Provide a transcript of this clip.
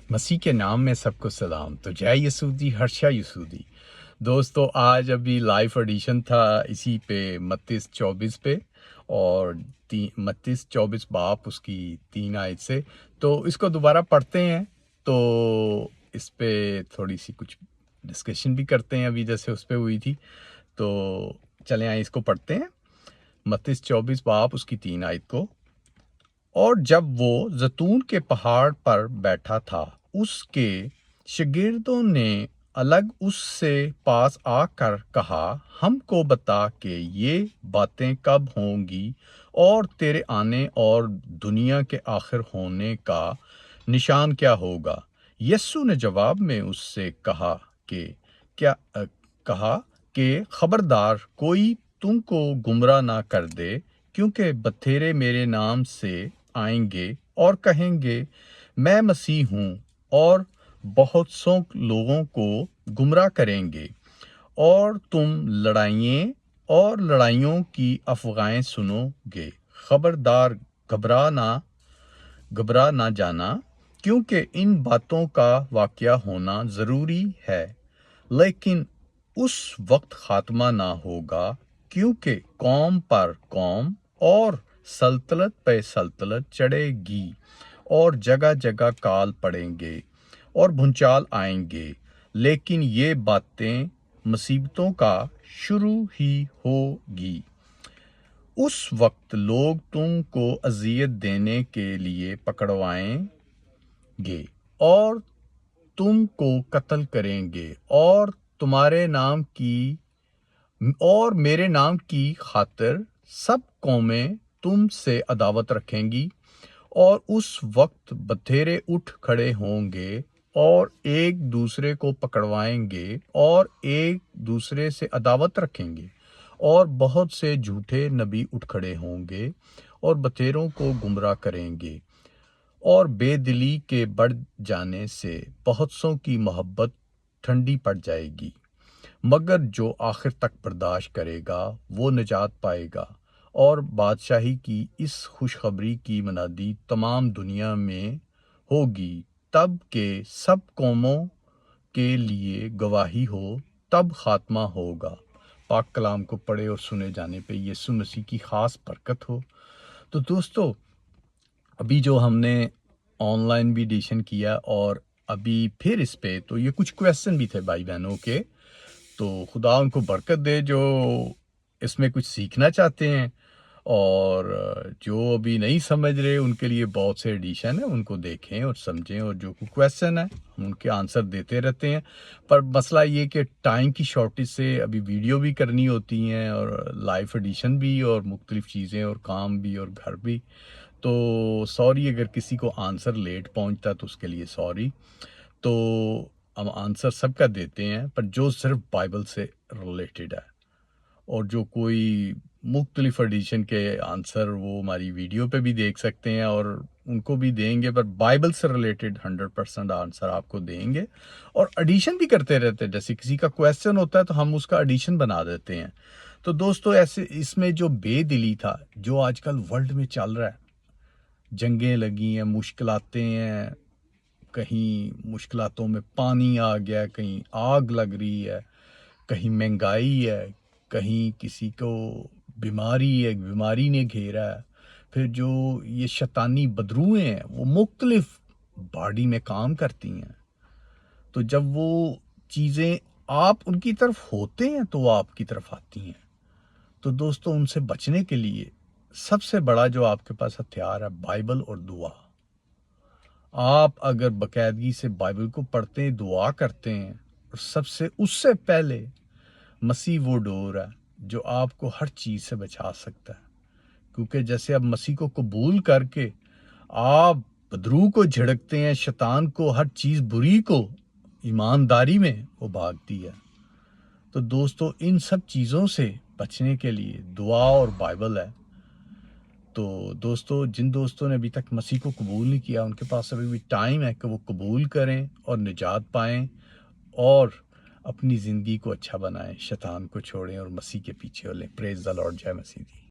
مسیح کے نام میں سب کو سلام۔ تو جے یسودی ہرشا یسودی دوستو، آج ابھی لائیو ایڈیشن تھا اسی پہ 29-24 پہ، اور 29-24 باپ اس کی 3 آیت سے، تو اس کو دوبارہ پڑھتے ہیں۔ تو اس پہ تھوڑی سی کچھ ڈسکشن بھی کرتے ہیں، ابھی جیسے اس پہ ہوئی تھی۔ تو چلیں آئیں اس کو پڑھتے ہیں، 29-24 باپ اس کی 3 آیت کو۔ اور جب وہ زیتون کے پہاڑ پر بیٹھا تھا، اس کے شاگردوں نے الگ اس سے پاس آ کر کہا، ہم کو بتا کہ یہ باتیں کب ہوں گی اور تیرے آنے اور دنیا کے آخر ہونے کا نشان کیا ہوگا؟ یسوع نے جواب میں اس سے کہا کہ خبردار کوئی تم کو گمراہ نہ کر دے، کیونکہ بتھیرے میرے نام سے آئیں گے اور کہیں گے میں مسیح ہوں، اور بہت سو لوگوں کو گمراہ کریں گے، اور تم لڑائیوں کی افواہیں سنو گے۔ خبردار گھبرا نہ جانا، کیونکہ ان باتوں کا واقعہ ہونا ضروری ہے، لیکن اس وقت خاتمہ نہ ہوگا، کیونکہ قوم پر قوم اور سلطنت پہ سلطنت چڑھے گی، اور جگہ جگہ کال پڑیں گے اور بھونچال آئیں گے، لیکن یہ باتیں مصیبتوں کا شروع ہی ہوگی۔ اس وقت لوگ تم کو اذیت دینے کے لیے پکڑوائیں گے اور تم کو قتل کریں گے، اور میرے نام کی خاطر سب قومیں تم سے عداوت رکھیں گی، اور اس وقت بتھیرے اٹھ کھڑے ہوں گے اور ایک دوسرے کو پکڑوائیں گے اور ایک دوسرے سے عداوت رکھیں گے، اور بہت سے جھوٹے نبی اٹھ کھڑے ہوں گے اور بتھیروں کو گمراہ کریں گے، اور بے دلی کے بڑھ جانے سے بہت سوں کی محبت ٹھنڈی پڑ جائے گی، مگر جو آخر تک برداشت کرے گا وہ نجات پائے گا۔ اور بادشاہی کی اس خوشخبری کی منادی تمام دنیا میں ہوگی، تب کہ سب قوموں کے لیے گواہی ہو، تب خاتمہ ہوگا۔ پاک کلام کو پڑھے اور سنے جانے پہ یسوع مسیح کی خاص برکت ہو۔ تو دوستو، ابھی جو ہم نے آن لائن بھی ایڈیشن کیا، اور ابھی پھر اس پہ تو یہ کچھ کویسچن بھی تھے بھائی بہنوں کے، تو خدا ان کو برکت دے جو اس میں کچھ سیکھنا چاہتے ہیں، اور جو ابھی نہیں سمجھ رہے ان کے لیے بہت سے ایڈیشن ہیں، ان کو دیکھیں اور سمجھیں، اور جو کویسچن ہیں ہم ان کے آنسر دیتے رہتے ہیں۔ پر مسئلہ یہ کہ ٹائم کی شارٹیج سے ابھی ویڈیو بھی کرنی ہوتی ہیں، اور لائیو ایڈیشن بھی، اور مختلف چیزیں اور کام بھی اور گھر بھی، تو سوری اگر کسی کو آنسر لیٹ پہنچتا تو اس کے لیے سوری۔ تو ہم آنسر سب کا دیتے ہیں، پر جو صرف بائبل سے ریلیٹڈ ہے، اور جو کوئی مختلف ایڈیشن کے آنسر وہ ہماری ویڈیو پہ بھی دیکھ سکتے ہیں، اور ان کو بھی دیں گے، پر بائبل سے ریلیٹڈ 100% آنسر آپ کو دیں گے، اور ایڈیشن بھی کرتے رہتے ہیں۔ جیسے کسی کا کویسچن ہوتا ہے تو ہم اس کا ایڈیشن بنا دیتے ہیں۔ تو دوستو، ایسے اس میں جو بے دلی تھا، جو آج کل ورلڈ میں چل رہا ہے، جنگیں لگی ہیں، مشکلاتیں ہیں، کہیں مشکلاتوں میں پانی آ گیا، کہیں آگ لگ رہی ہے، کہیں مہنگائی ہے، کہیں کسی کو بیماری نے گھیرا ہے، پھر جو یہ شیطانی بدروہیں ہیں وہ مختلف باڈی میں کام کرتی ہیں، تو جب وہ چیزیں آپ ان کی طرف ہوتے ہیں تو وہ آپ کی طرف آتی ہیں۔ تو دوستو، ان سے بچنے کے لیے سب سے بڑا جو آپ کے پاس ہتھیار ہے، بائبل اور دعا۔ آپ اگر باقاعدگی سے بائبل کو پڑھتے ہیں، دعا کرتے ہیں، اور اس سے پہلے مسیح وہ ڈور ہے جو آپ کو ہر چیز سے بچا سکتا ہے، کیونکہ جیسے اب مسیح کو قبول کر کے آپ بدروح کو جھڑکتے ہیں، شیطان کو، ہر چیز بری کو، ایمانداری میں وہ بھاگتی ہے۔ تو دوستو، ان سب چیزوں سے بچنے کے لیے دعا اور بائبل ہے۔ تو دوستو، جن دوستوں نے ابھی تک مسیح کو قبول نہیں کیا، ان کے پاس ابھی بھی ٹائم ہے کہ وہ قبول کریں اور نجات پائیں، اور اپنی زندگی کو اچھا بنائیں، شیطان کو چھوڑیں اور مسیح کے پیچھے ہو لیں۔ پریز دی لارڈ، جے مسیح دی۔